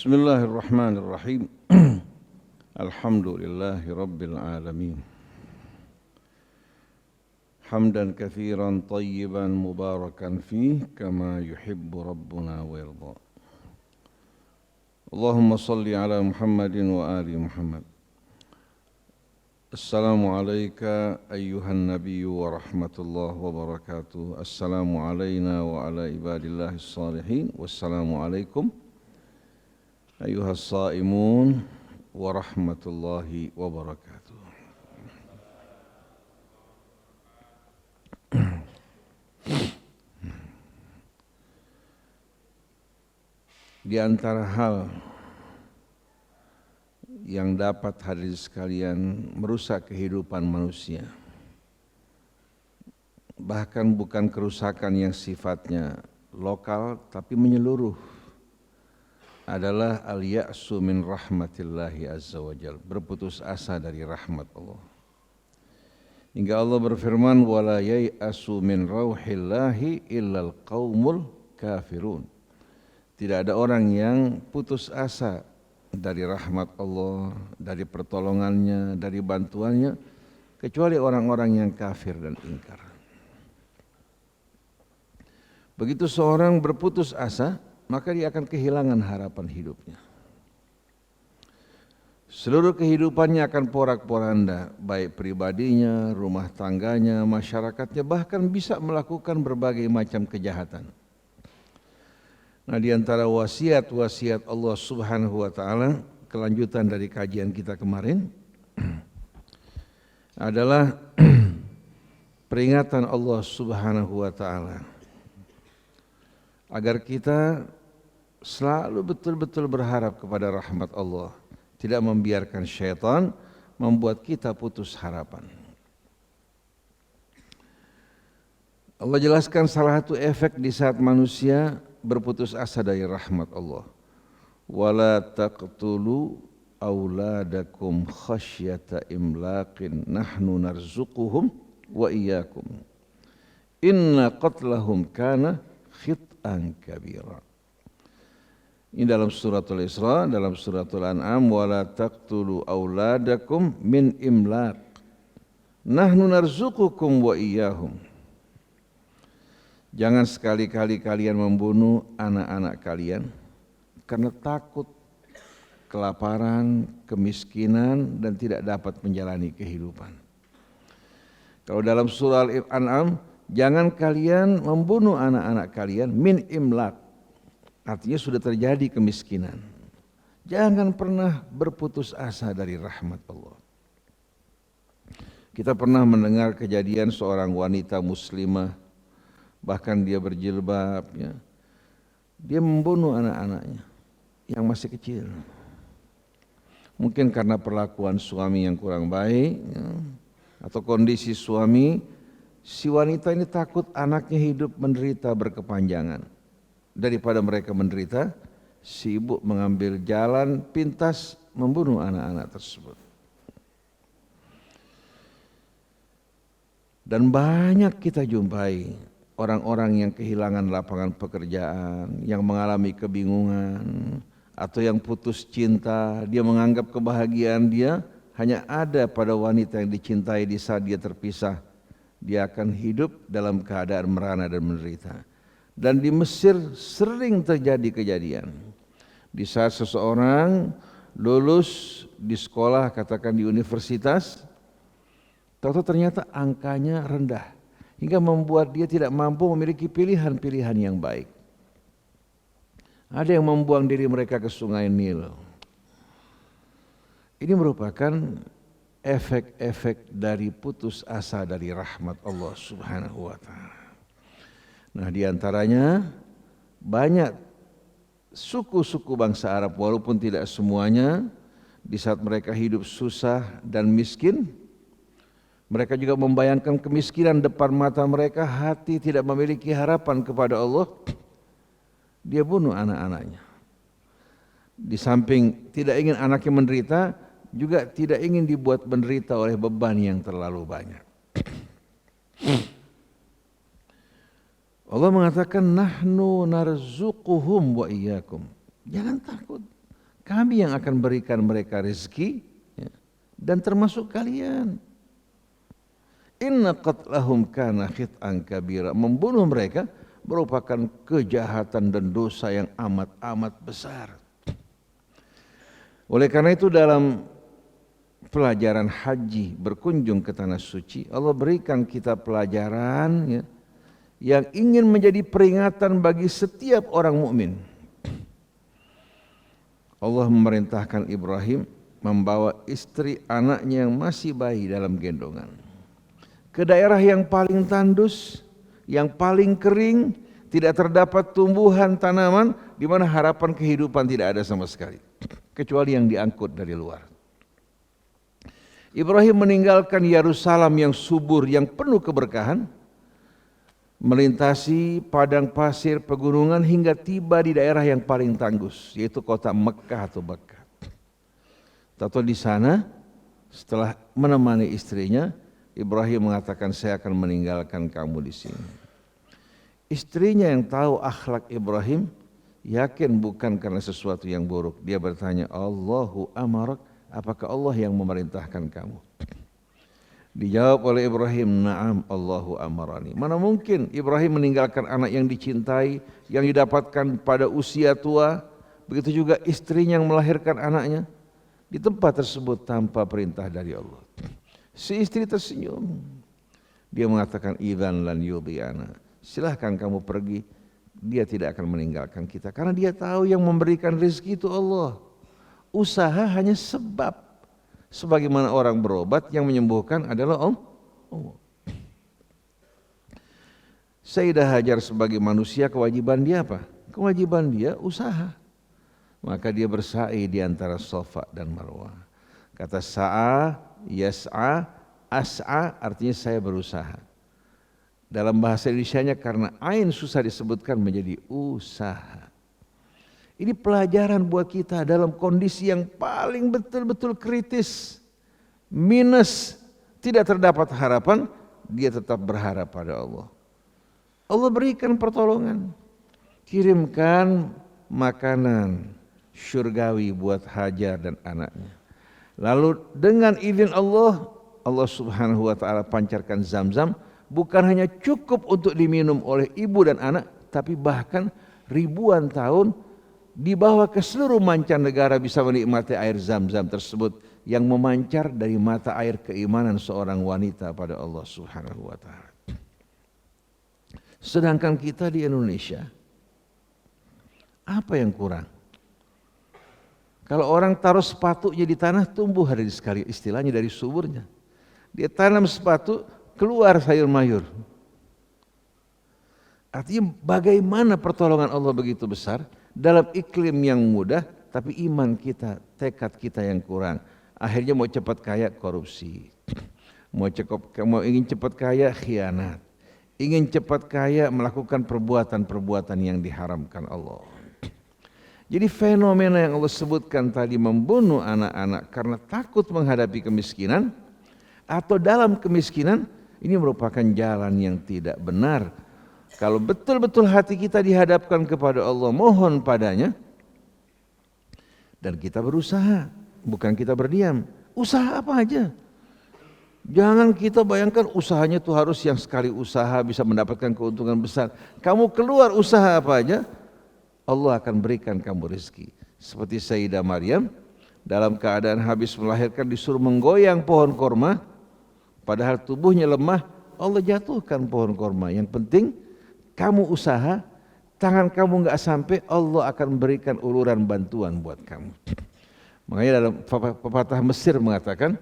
Bismillahirrahmanirrahim. Alhamdulillahi rabbil alamin. Hamdan katsiran tayyiban mubarakan fih kama yuhibbu rabbuna wa yarda. Allahumma salli ala Muhammadin wa ali Muhammad. Assalamu alayka ayyuhan nabiyyu wa rahmatullahi wa barakatuh. Assalamu alayna wa ala ibadillahis salihin. Wassalamu alaikum ayyuhas saimun wa rahmatullahi wa barakatuh. Di antara hal yang dapat hadirin sekalian merusak kehidupan manusia, bahkan bukan kerusakan yang sifatnya lokal tapi menyeluruh, adalah al-ya'su min rahmatillahi azza wa jal, berputus asa dari rahmat Allah. Hingga Allah berfirman, wala yai'asu min rauhillahi illal qaumul kafirun. Tidak ada orang yang putus asa dari rahmat Allah, dari pertolongannya, dari bantuannya, kecuali orang-orang yang kafir dan ingkar. Begitu seorang berputus asa, maka dia akan kehilangan harapan hidupnya. Seluruh kehidupannya akan porak-poranda, baik pribadinya, rumah tangganya, masyarakatnya, bahkan bisa melakukan berbagai macam kejahatan. Nah, di antara wasiat-wasiat Allah Subhanahu wa taala, kelanjutan dari kajian kita kemarin adalah peringatan Allah Subhanahu wa taala agar kita selalu betul-betul berharap kepada rahmat Allah, tidak membiarkan syaitan membuat kita putus harapan. Allah jelaskan salah satu efek di saat manusia berputus asa dari rahmat Allah. Wala taqtulu auladakum khasyata imlaqin nahnu narzuquhum wa iyyakum. Inna qatlahum kana khit'an kabira. Ini dalam suratul Isra, dalam suratul An'am, wala taqtulu auladakum min imlaq nahnu narzuqukum wa iyyahum. Jangan sekali-kali kalian membunuh anak-anak kalian karena takut kelaparan, kemiskinan, dan tidak dapat menjalani kehidupan. Kalau dalam surah Al-An'am, jangan kalian membunuh anak-anak kalian min imlaq, artinya sudah terjadi kemiskinan. Jangan pernah berputus asa dari rahmat Allah. Kita pernah mendengar kejadian seorang wanita muslimah, bahkan dia berjilbab, ya, dia membunuh anak-anaknya yang masih kecil. Mungkin karena perlakuan suami yang kurang baik, ya, atau kondisi suami, si wanita ini takut anaknya hidup menderita berkepanjangan. Daripada mereka menderita, si ibu mengambil jalan pintas membunuh anak-anak tersebut. Dan banyak kita jumpai orang-orang yang kehilangan lapangan pekerjaan, yang mengalami kebingungan, atau yang putus cinta. Dia menganggap kebahagiaan dia hanya ada pada wanita yang dicintai di saat dia terpisah. Dia akan hidup dalam keadaan merana dan menderita. Dan di Mesir sering terjadi kejadian. Di saat seseorang lulus di sekolah, katakan di universitas, tahu-tahu ternyata angkanya rendah, hingga membuat dia tidak mampu memiliki pilihan-pilihan yang baik. Ada yang membuang diri mereka ke sungai Nil. Ini merupakan efek-efek dari putus asa dari rahmat Allah Subhanahu wa taala. Nah, di antaranya banyak suku-suku bangsa Arab, walaupun tidak semuanya, di saat mereka hidup susah dan miskin, mereka juga membayangkan kemiskinan depan mata mereka, hati tidak memiliki harapan kepada Allah, dia bunuh anak-anaknya. Di samping tidak ingin anaknya menderita, juga tidak ingin dibuat menderita oleh beban yang terlalu banyak. Allah mengatakan nahnu narzuquhum wa iyyakum. Jangan takut. Kami yang akan berikan mereka rezeki, ya, dan termasuk kalian. Inna qatlahum kana khit'an kabira. Membunuh mereka merupakan kejahatan dan dosa yang amat-amat besar. Oleh karena itu dalam pelajaran haji berkunjung ke tanah suci, Allah berikan kita pelajaran, ya, yang ingin menjadi peringatan bagi setiap orang mukmin. Allah memerintahkan Ibrahim membawa istri anaknya yang masih bayi dalam gendongan ke daerah yang paling tandus, yang paling kering, tidak terdapat tumbuhan tanaman, di mana harapan kehidupan tidak ada sama sekali, kecuali yang diangkut dari luar. Ibrahim meninggalkan Yerusalem yang subur, yang penuh keberkahan, melintasi padang pasir, pegunungan, hingga tiba di daerah yang paling tanggus, yaitu kota Mekah atau Bakkah. Tahu di sana, setelah menemani istrinya, Ibrahim mengatakan, saya akan meninggalkan kamu di sini. Istrinya yang tahu akhlak Ibrahim, yakin bukan karena sesuatu yang buruk. Dia bertanya, Allahu amarak, apakah Allah yang memerintahkan kamu? Dijawab oleh Ibrahim, na'am Allahu amarani. Mana mungkin Ibrahim meninggalkan anak yang dicintai, yang didapatkan pada usia tua, begitu juga istrinya yang melahirkan anaknya di tempat tersebut tanpa perintah dari Allah. Si istri tersenyum. Dia mengatakan, idzan lan yudhi'ana. Silahkan kamu pergi, dia tidak akan meninggalkan kita. Karena dia tahu yang memberikan rezeki itu Allah. Usaha hanya sebab. Sebagaimana orang berobat, yang menyembuhkan adalah Allah. Sayyidah Hajar sebagai manusia, kewajiban dia apa? Kewajiban dia usaha. Maka dia bersa'i di antara Safa dan Marwah. Kata sa'a, yas'a, as'a artinya saya berusaha. Dalam bahasa Indonesianya karena ain susah disebutkan menjadi usaha. Ini pelajaran buat kita dalam kondisi yang paling betul-betul kritis, minus, tidak terdapat harapan, dia tetap berharap pada Allah. Allah berikan pertolongan, kirimkan makanan syurgawi buat Hajar dan anaknya. Lalu dengan izin Allah, Allah Subhanahu wa taala pancarkan Zam-Zam, bukan hanya cukup untuk diminum oleh ibu dan anak, tapi bahkan ribuan tahun dibawa ke seluruh mancanegara bisa menikmati air Zam-Zam tersebut yang memancar dari mata air keimanan seorang wanita pada Allah Subhanahu wa taala. Sedangkan kita di Indonesia, apa yang kurang? Kalau orang taruh sepatunya di tanah, tumbuh hari sekali, istilahnya dari suburnya. Dia tanam sepatu, keluar sayur mayur. Artinya bagaimana pertolongan Allah begitu besar dalam iklim yang mudah, tapi iman kita, tekad kita yang kurang. Akhirnya mau cepat kaya, korupsi. Mau ingin cepat kaya, khianat. Ingin cepat kaya, melakukan perbuatan-perbuatan yang diharamkan Allah. Jadi fenomena yang Allah sebutkan tadi, membunuh anak-anak karena takut menghadapi kemiskinan atau dalam kemiskinan, ini merupakan jalan yang tidak benar. Kalau betul-betul hati kita dihadapkan kepada Allah, mohon padanya, dan kita berusaha, bukan kita berdiam. Usaha apa aja. Jangan kita bayangkan usahanya itu harus yang sekali usaha bisa mendapatkan keuntungan besar. Kamu keluar usaha apa aja, Allah akan berikan kamu rezeki. Seperti Sayyidah Maryam, dalam keadaan habis melahirkan disuruh menggoyang pohon korma, padahal tubuhnya lemah, Allah jatuhkan pohon korma. Yang penting kamu usaha, tangan kamu enggak sampai, Allah akan berikan uluran bantuan buat kamu. Makanya dalam pepatah Mesir mengatakan,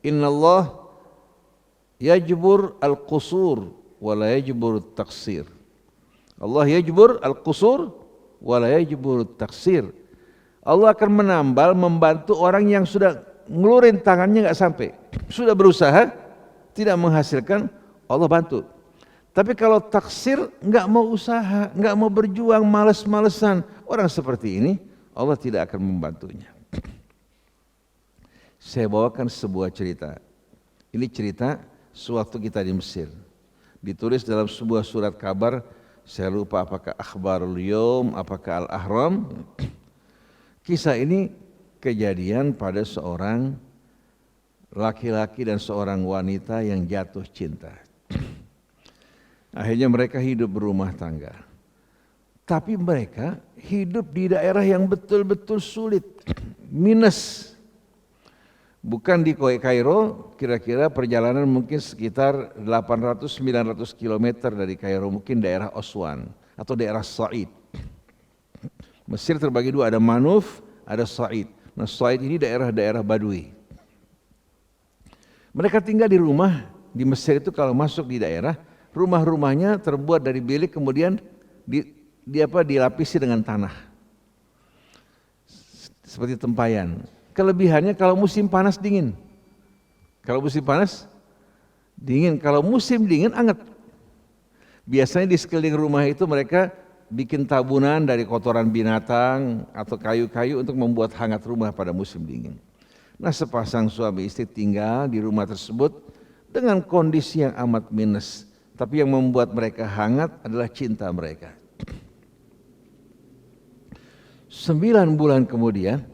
Innallah yajbur al-qusur wa la yajbur taksir. Allah yajbur al-qusur wa la yajbur taksir. Allah akan menambal, membantu orang yang sudah ngelurin tangannya enggak sampai. Sudah berusaha, tidak menghasilkan, Allah bantu. Tapi kalau taksir, enggak mau usaha, enggak mau berjuang, malas-malesan, orang seperti ini Allah tidak akan membantunya. Saya bawakan sebuah cerita. Ini cerita sewaktu kita di Mesir. Ditulis dalam sebuah surat kabar, saya lupa apakah Akhbarul Yom, apakah Al-Ahram. Kisah ini kejadian pada seorang laki-laki dan seorang wanita yang jatuh cinta. Akhirnya mereka hidup berumah tangga. Tapi mereka hidup di daerah yang betul-betul sulit, minus. Bukan di Kairo, kira-kira perjalanan mungkin sekitar 800-900 km dari Kairo, mungkin daerah Aswan atau daerah Sa'id. Mesir terbagi dua, ada Manuf, ada Sa'id. Nah, Sa'id ini daerah-daerah Badui. Mereka tinggal di rumah di Mesir itu, kalau masuk di daerah, rumah-rumahnya terbuat dari bilik kemudian dilapisi dengan tanah. Seperti tempayan. Kelebihannya kalau musim panas dingin. Kalau musim panas dingin, kalau musim dingin anget. Biasanya di sekeliling rumah itu mereka bikin tabunan dari kotoran binatang atau kayu-kayu untuk membuat hangat rumah pada musim dingin. Nah, sepasang suami istri tinggal di rumah tersebut dengan kondisi yang amat minus, tapi yang membuat mereka hangat adalah cinta mereka. 9 bulan kemudian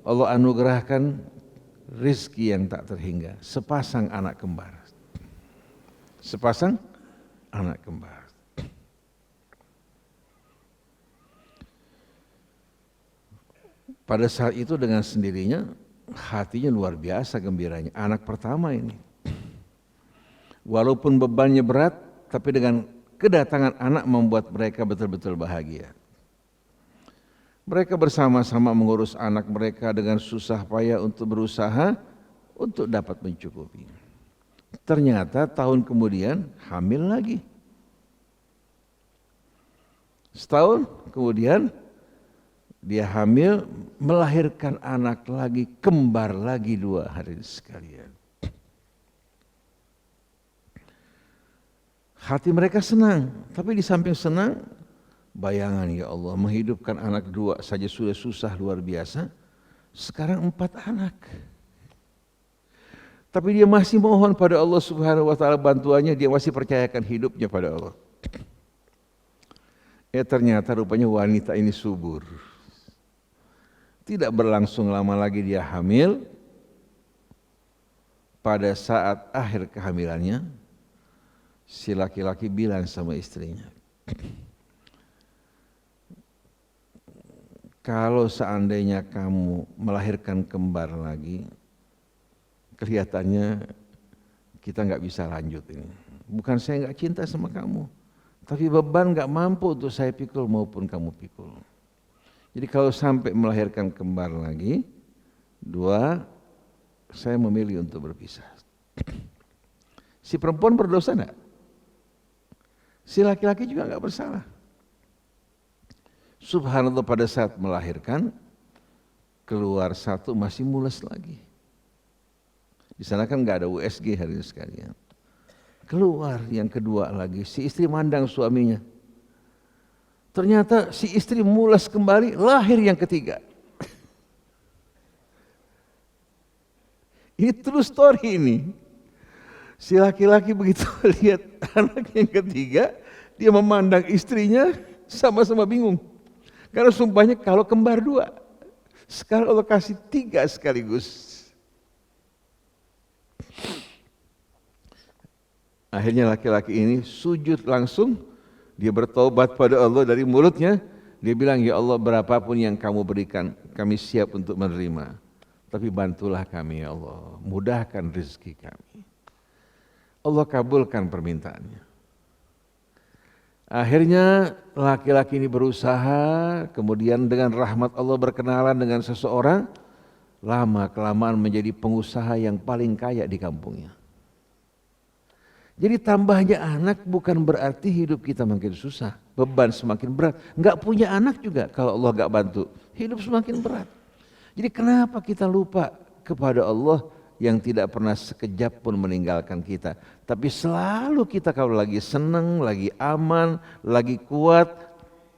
Allah anugerahkan rizki yang tak terhingga, sepasang anak kembar. Sepasang anak kembar. Pada saat itu dengan sendirinya hatinya luar biasa gembiranya, anak pertama ini. Walaupun bebannya berat, tapi dengan kedatangan anak membuat mereka betul-betul bahagia. Mereka bersama-sama mengurus anak mereka dengan susah payah untuk berusaha untuk dapat mencukupi. Ternyata tahun kemudian hamil lagi. Setahun kemudian dia hamil, melahirkan anak lagi, kembar lagi 2 hari sekalian. Hati mereka senang, tapi di samping senang, bayangan ya Allah, menghidupkan anak 2 saja sudah susah luar biasa, sekarang 4 anak. Tapi dia masih mohon pada Allah Subhanahu wa taala bantuannya, dia masih percayakan hidupnya pada Allah. Ternyata rupanya wanita ini subur. Tidak berlangsung lama lagi dia hamil. Pada saat akhir kehamilannya, si laki-laki bilang sama istrinya, kalau seandainya kamu melahirkan kembar lagi, kelihatannya kita nggak bisa lanjut ini. Bukan saya nggak cinta sama kamu, tapi beban nggak mampu untuk saya pikul maupun kamu pikul. Jadi kalau sampai melahirkan kembar lagi 2, saya memilih untuk berpisah. Si perempuan berdosa enggak? Si laki-laki juga enggak bersalah. Subhanallah, pada saat melahirkan keluar 1 masih mules lagi. Di sana kan enggak ada USG hari ini sekalian. Keluar yang kedua lagi, si istri mandang suaminya. Ternyata si istri mules kembali, lahir yang ketiga. Ini true story ini. Si laki-laki begitu lihat anak yang ketiga, dia memandang istrinya sama-sama bingung. Karena sumpahnya kalau kembar 2, sekarang Allah kasih 3 sekaligus. Akhirnya laki-laki ini sujud langsung. Dia bertobat pada Allah dari mulutnya. Dia bilang, ya Allah, berapapun yang kamu berikan, kami siap untuk menerima. Tapi bantulah kami ya Allah, mudahkan rezeki kami. Allah kabulkan permintaannya. Akhirnya laki-laki ini berusaha, kemudian dengan rahmat Allah berkenalan dengan seseorang, lama-kelamaan menjadi pengusaha yang paling kaya di kampungnya. Jadi tambahnya anak bukan berarti hidup kita makin susah, beban semakin berat. Enggak punya anak juga kalau Allah enggak bantu, hidup semakin berat. Jadi kenapa kita lupa kepada Allah yang tidak pernah sekejap pun meninggalkan kita. Tapi selalu kita kalau lagi senang, lagi aman, lagi kuat,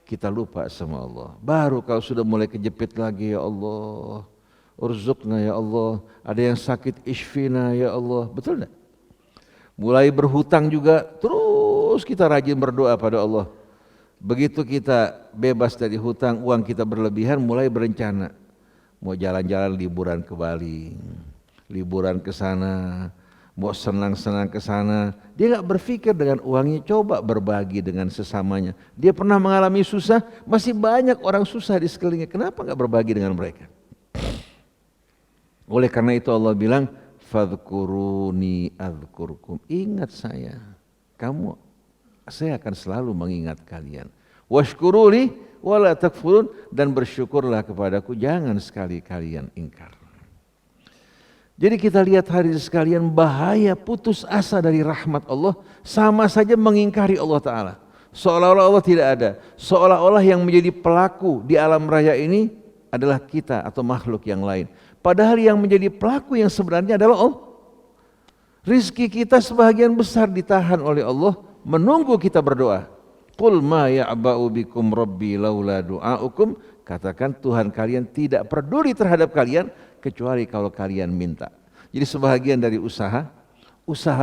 kita lupa sama Allah. Baru kalau sudah mulai kejepit lagi, ya Allah, urzuqna ya Allah, ada yang sakit ishfina ya Allah, betul enggak? Mulai berhutang juga, terus kita rajin berdoa pada Allah. Begitu kita bebas dari hutang, uang kita berlebihan, mulai berencana. mau jalan-jalan liburan ke Bali, liburan ke sana, mau senang-senang ke sana, dia nggak berpikir dengan uangnya coba berbagi dengan sesamanya. Dia pernah mengalami susah, masih banyak orang susah di sekelilingnya, kenapa nggak berbagi dengan mereka? Oleh karena itu Allah bilang, fadhkuruni adzkurkum, ingat saya akan selalu mengingat kalian. Washkuruli wala takfurun, dan bersyukurlah kepadaku, jangan sekali kalian ingkar. Jadi kita lihat hadirin sekalian, bahaya putus asa dari rahmat Allah sama saja mengingkari Allah Ta'ala. Seolah-olah Allah tidak ada, seolah-olah yang menjadi pelaku di alam raya ini adalah kita atau makhluk yang lain. Padahal yang menjadi pelaku yang sebenarnya adalah Allah. Rizki kita sebagian besar ditahan oleh Allah, menunggu kita berdoa. Qul ma ya'ba'u bikum rabbi laula du'aukum, katakan Tuhan kalian tidak peduli terhadap kalian kecuali kalau kalian minta. Jadi sebahagian dari usaha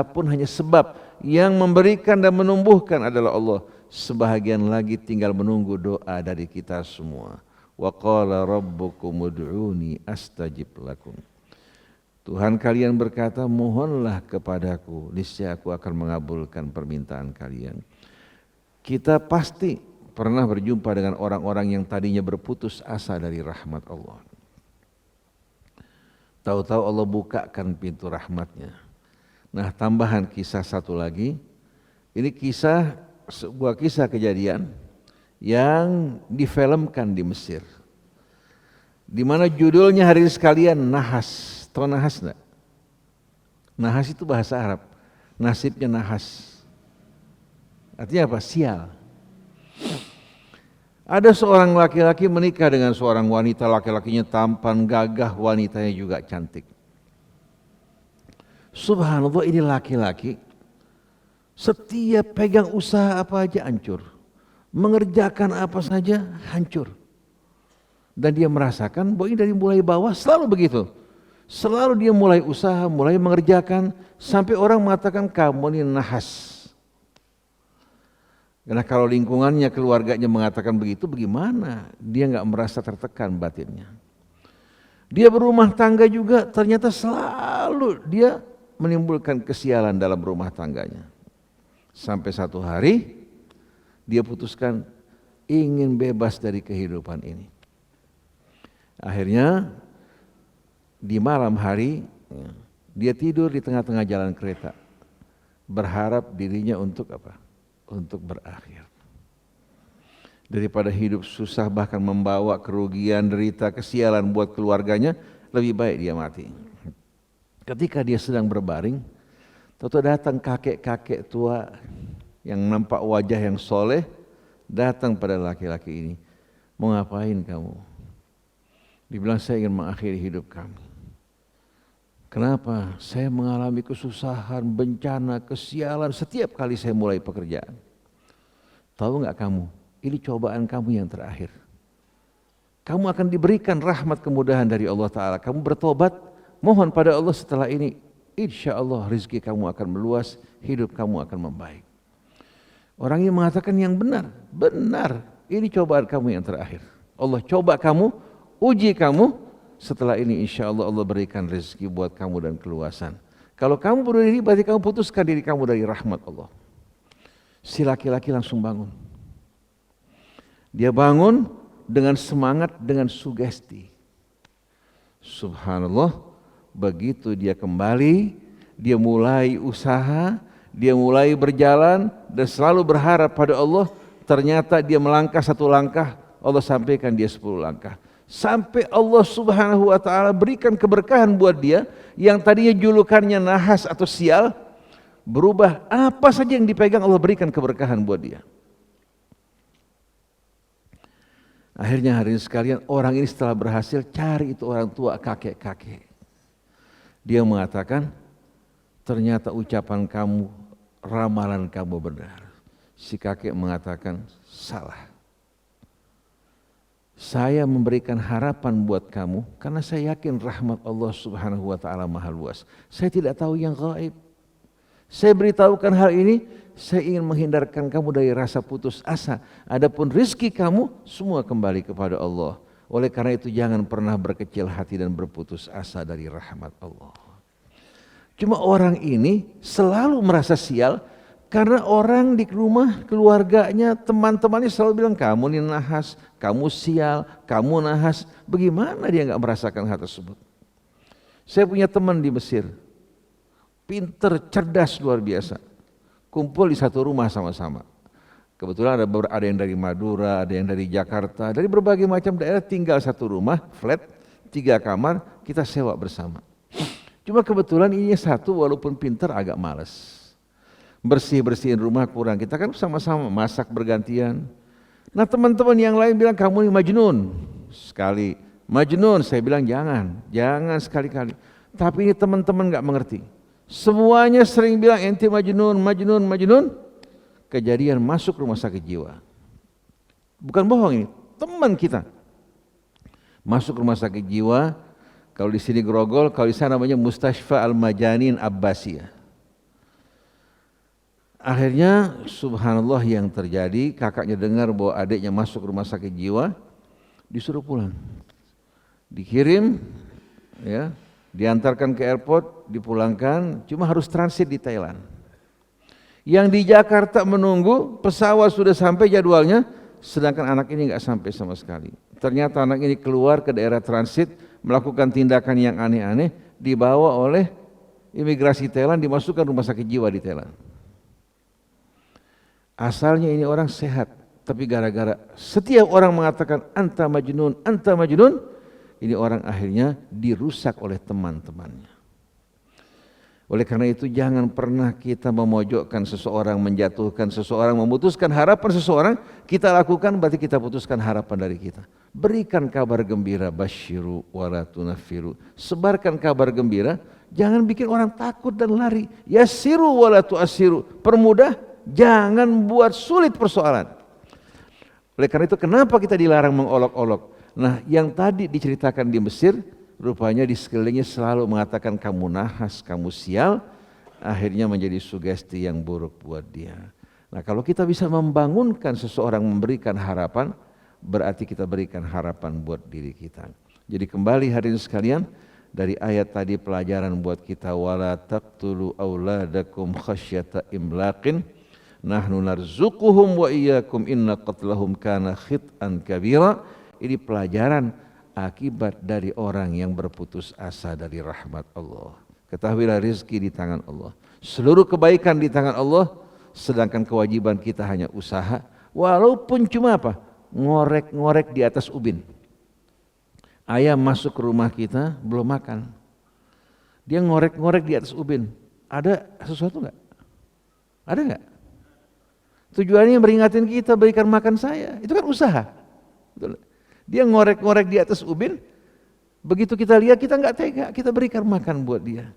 pun hanya sebab, yang memberikan dan menumbuhkan adalah Allah. Sebahagian lagi tinggal menunggu doa dari kita semua. Wa qala rabbukum ud'uni astajib lakum. Tuhan kalian berkata, mohonlah kepadaku, niscaya aku akan mengabulkan permintaan kalian. Kita pasti pernah berjumpa dengan orang-orang yang tadinya berputus asa dari rahmat Allah. Tahu-tahu Allah bukakan pintu rahmatnya. Nah, tambahan kisah satu lagi. Ini sebuah kisah kejadian yang difilmkan di Mesir. Di mana judulnya hari ini sekalian nahas. Tahu nahas enggak? Nahas itu bahasa Arab. Nasibnya nahas. Artinya apa? Sial. Ada seorang laki-laki menikah dengan seorang wanita, laki-lakinya tampan, gagah, wanitanya juga cantik. Subhanallah, ini laki-laki setiap pegang usaha apa aja hancur. Mengerjakan apa saja hancur. Dan dia merasakan bahwa ini dari mulai bawah selalu begitu. Selalu dia mulai usaha, mulai mengerjakan, sampai orang mengatakan kamu ini nahas. Karena kalau lingkungannya, keluarganya mengatakan begitu, bagaimana? Dia nggak merasa tertekan batinnya. Dia berumah tangga juga, ternyata selalu dia menimbulkan kesialan dalam rumah tangganya. Sampai satu hari, dia putuskan ingin bebas dari kehidupan ini. Akhirnya, di malam hari, dia tidur di tengah-tengah jalan kereta. Berharap dirinya untuk apa? Untuk berakhir. Daripada hidup susah bahkan membawa kerugian, derita, kesialan buat keluarganya, lebih baik dia mati. Ketika dia sedang berbaring, tahu-tahu datang kakek-kakek tua yang nampak wajah yang soleh, datang pada laki-laki ini. Mau ngapain kamu? Dibilang, saya ingin mengakhiri hidup kami. Kenapa? Saya mengalami kesusahan, bencana, kesialan setiap kali saya mulai pekerjaan. Tahu nggak kamu? Ini cobaan kamu yang terakhir. Kamu akan diberikan rahmat kemudahan dari Allah Ta'ala. Kamu bertobat, mohon pada Allah setelah ini. Insya Allah rezeki kamu akan meluas, hidup kamu akan membaik. Orang ini mengatakan yang benar. Benar, ini cobaan kamu yang terakhir. Allah coba kamu, uji kamu. Setelah ini insya Allah Allah berikan rezeki buat kamu dan keluasan. Kalau kamu bunuh diri berarti kamu putuskan diri kamu dari rahmat Allah. Si laki-laki langsung bangun. Dia bangun dengan semangat, dengan sugesti. Subhanallah, begitu dia kembali, dia mulai usaha, dia mulai berjalan dan selalu berharap pada Allah. Ternyata dia melangkah satu langkah, Allah sampaikan dia 10 langkah. Sampai Allah Subhanahu wa Ta'ala berikan keberkahan buat dia, yang tadinya julukannya nahas atau sial, berubah. Apa saja yang dipegang Allah berikan keberkahan buat dia. Akhirnya hari ini sekalian, orang ini setelah berhasil cari itu orang tua, kakek-kakek. Dia mengatakan, ternyata ucapan kamu, ramalan kamu benar. Si kakek mengatakan, salah. Saya memberikan harapan buat kamu karena saya yakin rahmat Allah Subhanahu wa Ta'ala maha luas. Saya tidak tahu yang gaib. Saya beritahukan hal ini, saya ingin menghindarkan kamu dari rasa putus asa. Adapun rizki kamu semua kembali kepada Allah. Oleh karena itu jangan pernah berkecil hati dan berputus asa dari rahmat Allah. Cuma orang ini selalu merasa sial karena orang di rumah, keluarganya, teman-temannya selalu bilang kamu ini nahas, kamu sial, kamu nahas. Bagaimana dia nggak merasakan hal tersebut? Saya punya teman di Mesir, pinter, cerdas luar biasa. Kumpul di satu rumah sama-sama. Kebetulan ada yang dari Madura, ada yang dari Jakarta, dari berbagai macam daerah tinggal satu rumah, flat, 3 kamar, kita sewa bersama. Cuma kebetulan ini satu walaupun pinter agak malas. Bersihin rumah kurang, kita kan sama-sama masak bergantian. Nah teman-teman yang lain bilang kamu ini Majnun. Sekali, Majnun, saya bilang jangan sekali-kali. Tapi ini teman-teman gak mengerti. Semuanya sering bilang ente Majnun. Kejadian masuk rumah sakit jiwa. Bukan bohong ini, teman kita. Masuk rumah sakit jiwa, kalau di sini Grogol, kalau di sana namanya Mustashfa Al-Majanin Abbasiyah. Akhirnya subhanallah yang terjadi, kakaknya dengar bahwa adiknya masuk rumah sakit jiwa, disuruh pulang. Dikirim, ya, diantarkan ke airport, dipulangkan, cuma harus transit di Thailand. Yang di Jakarta menunggu, pesawat sudah sampai jadwalnya, sedangkan anak ini nggak sampai sama sekali. Ternyata anak ini keluar ke daerah transit, melakukan tindakan yang aneh-aneh, dibawa oleh imigrasi Thailand, dimasukkan rumah sakit jiwa di Thailand. Asalnya ini orang sehat, tapi gara-gara setiap orang mengatakan anta Majnun, ini orang akhirnya dirusak oleh teman-temannya. Oleh karena itu jangan pernah kita memojokkan seseorang, menjatuhkan seseorang, memutuskan harapan seseorang, kita lakukan berarti kita putuskan harapan dari kita. Berikan kabar gembira, basyiru wala tunaffiru. Sebarkan kabar gembira, jangan bikin orang takut dan lari. Yassiru wala tu'assiru. Permudah, jangan buat sulit persoalan. Oleh karena itu kenapa kita dilarang mengolok-olok? Nah, yang tadi diceritakan di Mesir, rupanya di sekelilingnya selalu mengatakan kamu nahas, kamu sial, akhirnya menjadi sugesti yang buruk buat dia. Nah kalau kita bisa membangunkan seseorang, memberikan harapan, berarti kita berikan harapan buat diri kita. Jadi kembali hadirin sekalian, dari ayat tadi pelajaran buat kita, wala taqtulu auladakum khasyata imlaqin nahnu narzuquhum wa iyyakum inna qatlahum kana khit'an kabira. Ini pelajaran akibat dari orang yang berputus asa dari rahmat Allah. Ketahuilah rezeki di tangan Allah, seluruh kebaikan di tangan Allah, sedangkan kewajiban kita hanya usaha, walaupun cuma apa? Ngorek-ngorek di atas ubin. Ayam masuk ke rumah kita belum makan, dia ngorek-ngorek di atas ubin. Ada sesuatu enggak? Ada enggak? Tujuannya meringatin kita, berikan makan saya, itu kan usaha. Betul. Dia ngorek-ngorek di atas ubin, begitu kita lihat kita nggak tega, kita berikan makan buat dia.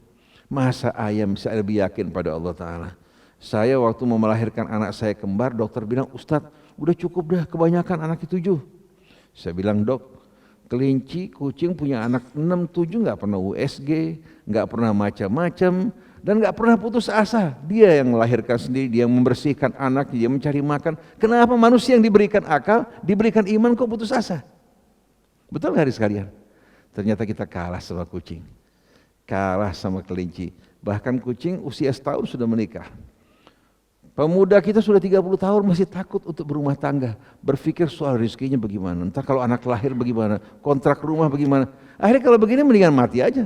Masa ayam bisa lebih yakin pada Allah Ta'ala? Saya waktu mau melahirkan anak saya kembar, dokter bilang, Ustadz udah cukup dah, kebanyakan anaknya 7. Saya bilang, dok, kelinci, kucing punya anak 6-7 nggak pernah USG, nggak pernah macam-macam, dan nggak pernah putus asa. Dia yang melahirkan sendiri, dia yang membersihkan anak, dia mencari makan. Kenapa manusia yang diberikan akal, diberikan iman kok putus asa? Betul nggak hari sekalian? Ternyata kita kalah sama kucing, kalah sama kelinci. Bahkan kucing usia setahun sudah menikah. Pemuda kita sudah 30 tahun masih takut untuk berumah tangga, berpikir soal rezekinya bagaimana, entah kalau anak lahir bagaimana, kontrak rumah bagaimana. Akhirnya kalau begini mendingan mati aja.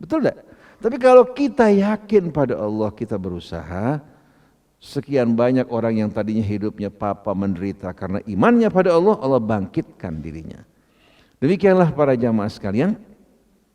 Betul enggak? Tapi kalau kita yakin pada Allah, kita berusaha, sekian banyak orang yang tadinya hidupnya papa menderita karena imannya pada Allah, Allah bangkitkan dirinya. Demikianlah para jamaah sekalian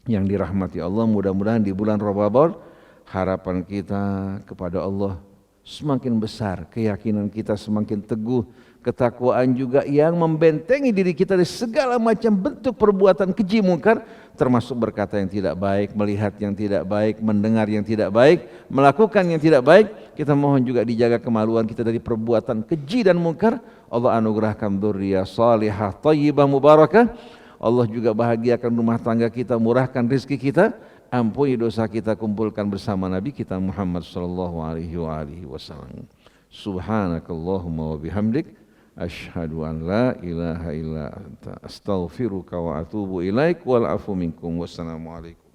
yang dirahmati Allah, mudah-mudahan di bulan Ramadan harapan kita kepada Allah semakin besar, keyakinan kita semakin teguh, ketakwaan juga yang membentengi diri kita dari segala macam bentuk perbuatan keji mungkar, termasuk berkata yang tidak baik, melihat yang tidak baik, mendengar yang tidak baik, melakukan yang tidak baik. Kita mohon juga dijaga kemaluan kita dari perbuatan keji dan mungkar. Allah anugerahkan dzurriyyah salihah thayyibah mubarakah. Allah juga bahagiakan rumah tangga kita, murahkan rezeki kita, ampuni dosa kita, kumpulkan bersama Nabi kita Muhammad sallallahu alaihi wasallam. Subhanakallahumma wa bihamdik Asyhadu an la ilaha illa anta astaghfiruka wa atubu ilaik wal afu minkum. Wassalamualaikum.